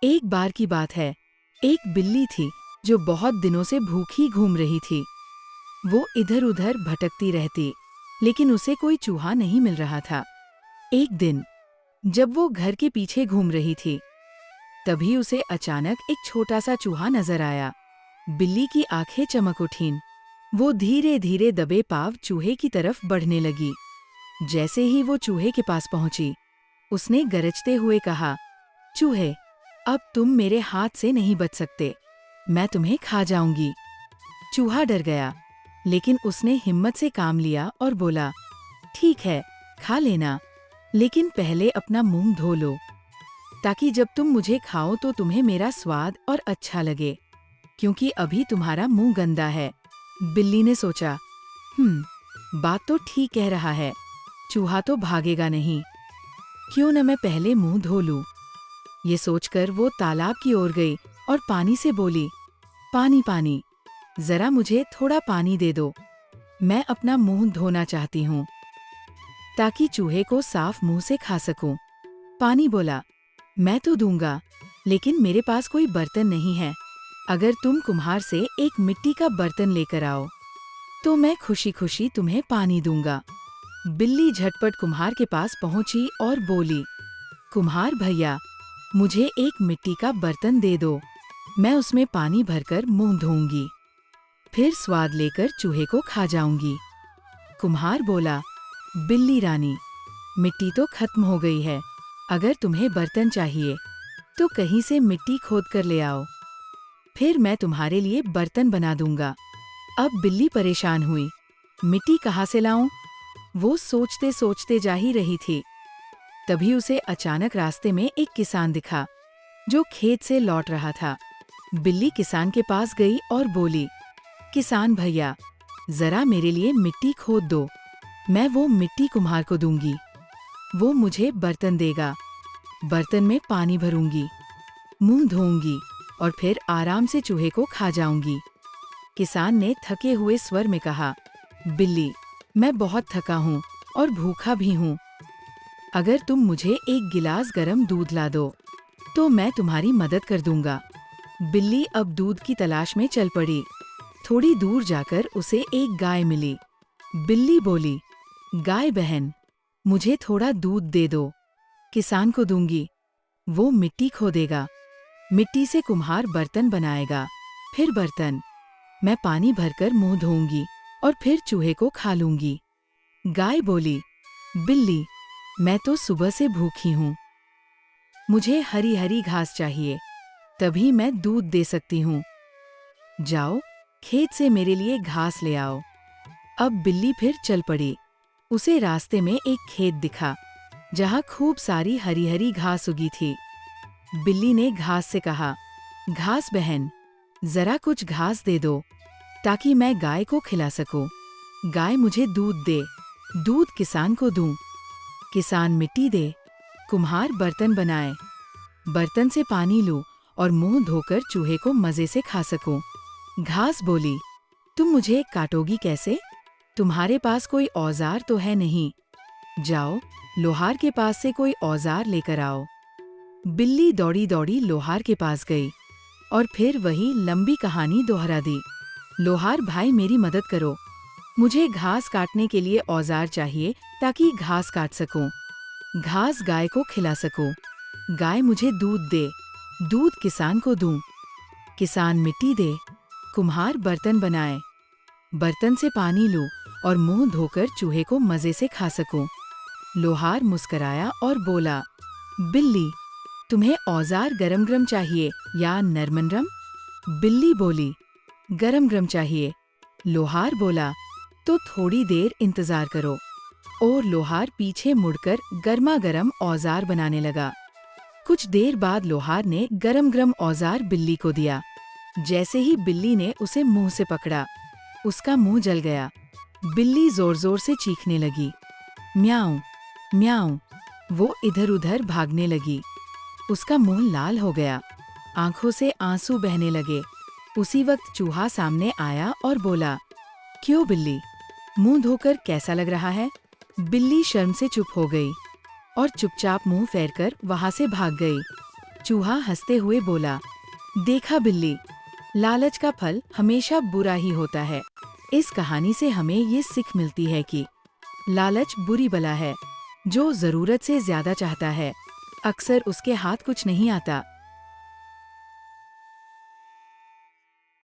एक बार की बात है, एक बिल्ली थी जो बहुत दिनों से भूखी घूम रही थी। वो इधर उधर भटकती रहती, लेकिन उसे कोई चूहा नहीं मिल रहा था। एक दिन जब वो घर के पीछे घूम रही थी, तभी उसे अचानक एक छोटा सा चूहा नजर आया। बिल्ली की आंखें चमक उठीं। वो धीरे धीरे दबे पांव चूहे की तरफ बढ़ने लगी। जैसे ही वो चूहे के पास पहुंची, उसने गरजते हुए कहा, चूहे, अब तुम मेरे हाथ से नहीं बच सकते, मैं तुम्हें खा जाऊंगी। चूहा डर गया, लेकिन उसने हिम्मत से काम लिया और बोला, ठीक है, खा लेना, लेकिन पहले अपना मुंह धो लो, ताकि जब तुम मुझे खाओ तो तुम्हें मेरा स्वाद और अच्छा लगे, क्योंकि अभी तुम्हारा मुंह गंदा है। बिल्ली ने सोचा, बात तो ठीक कह रहा है, चूहा तो भागेगा नहीं, क्यों न मैं पहले मुंह धो लूं। ये सोचकर वो तालाब की ओर गई और पानी से बोली, पानी पानी, जरा मुझे थोड़ा पानी दे दो, मैं अपना मुंह धोना चाहती हूँ, ताकि चूहे को साफ मुंह से खा सकूं। पानी बोला, मैं तो दूंगा, लेकिन मेरे पास कोई बर्तन नहीं है। अगर तुम कुम्हार से एक मिट्टी का बर्तन लेकर आओ, तो मैं खुशी खुशी तुम्हें पानी दूंगा। बिल्ली झटपट कुम्हार के पास पहुंची और बोली, कुम्हार भैया, मुझे एक मिट्टी का बर्तन दे दो, मैं उसमें पानी भरकर मुंह धोऊंगी, फिर स्वाद लेकर चूहे को खा जाऊंगी। कुम्हार बोला, बिल्ली रानी, मिट्टी तो खत्म हो गई है, अगर तुम्हें बर्तन चाहिए तो कहीं से मिट्टी खोद कर ले आओ, फिर मैं तुम्हारे लिए बर्तन बना दूंगा। अब बिल्ली परेशान हुई, मिट्टी कहाँ से लाऊं? वो सोचते सोचते जा ही रही थी। तभी उसे अचानक रास्ते में एक किसान दिखा, जो खेत से लौट रहा था। बिल्ली किसान के पास गई और बोली, किसान भैया, जरा मेरे लिए मिट्टी खोद दो, मैं वो मिट्टी कुम्हार को दूंगी, वो मुझे बर्तन देगा, बर्तन में पानी भरूंगी, मुंह धोऊंगी और फिर आराम से चूहे को खा जाऊंगी। किसान ने थके हुए स्वर में कहा, बिल्ली, मैं बहुत थका हूँ और भूखा भी हूँ, अगर तुम मुझे एक गिलास गरम दूध ला दो, तो मैं तुम्हारी मदद कर दूंगा। बिल्ली अब दूध की तलाश में चल पड़ी। थोड़ी दूर जाकर उसे एक गाय मिली। बिल्ली बोली, गाय बहन, मुझे थोड़ा दूध दे दो, किसान को दूंगी, वो मिट्टी खोदेगा, मिट्टी से कुम्हार बर्तन बनाएगा, फिर बर्तन, मैं पानी भरकर मुंह धोऊंगी और फिर चूहे को खा लूंगी। गाय बोली, बिल्ली, मैं तो सुबह से भूखी हूँ, मुझे हरी हरी घास चाहिए, तभी मैं दूध दे सकती हूँ, जाओ खेत से मेरे लिए घास ले आओ। अब बिल्ली फिर चल पड़ी। उसे रास्ते में एक खेत दिखा, जहाँ खूब सारी हरी हरी घास उगी थी। बिल्ली ने घास से कहा, घास बहन, जरा कुछ घास दे दो, ताकि मैं गाय को खिला सकूं। गाय मुझे दूध दे, दूध किसान को दूं, किसान मिट्टी दे, कुम्हार बर्तन बनाए, बर्तन से पानी लूं और मुंह धोकर चूहे को मजे से खा सकूं। घास बोली, तुम मुझे काटोगी कैसे? तुम्हारे पास कोई औजार तो है नहीं, जाओ लोहार के पास से कोई औजार लेकर आओ। बिल्ली दौड़ी दौड़ी लोहार के पास गई और फिर वही लंबी कहानी दोहरा दी। लोहार भाई, मेरी मदद करो, मुझे घास काटने के लिए औजार चाहिए, ताकि घास काट सकूं, घास गाय को खिला सकूं, गाय मुझे दूध दे, दूध किसान को दूं, किसान मिट्टी दे, कुम्हार बर्तन बनाए, बर्तन से पानी लूं और मुंह धोकर चूहे को मजे से खा सकूं। लोहार मुस्कराया और बोला, बिल्ली, तुम्हें औजार गरम गरम चाहिए या नरम नरम? बिल्ली बोली, गरम गरम चाहिए। लोहार बोला, तो थोड़ी देर इंतजार करो। और लोहार पीछे मुड़कर गर्मा गर्म औजार बनाने लगा। कुछ देर बाद लोहार ने गरम गरम औजार बिल्ली को दिया। जैसे ही बिल्ली ने उसे मुंह से पकड़ा, उसका मुंह जल गया। बिल्ली जोर जोर से चीखने लगी, म्याऊं म्याऊं। वो इधर उधर भागने लगी। उसका मुंह लाल हो गया, आंखों से आंसू बहने लगे। उसी वक्त चूहा सामने आया और बोला, क्यों बिल्ली, मुंह धोकर कैसा लग रहा है? बिल्ली शर्म से चुप हो गई और चुपचाप मुंह फेरकर वहां से भाग गई। चूहा हंसते हुए बोला, देखा बिल्ली, लालच का फल हमेशा बुरा ही होता है। इस कहानी से हमें ये सीख मिलती है कि लालच बुरी बला है। जो जरूरत से ज्यादा चाहता है, अक्सर उसके हाथ कुछ नहीं आता।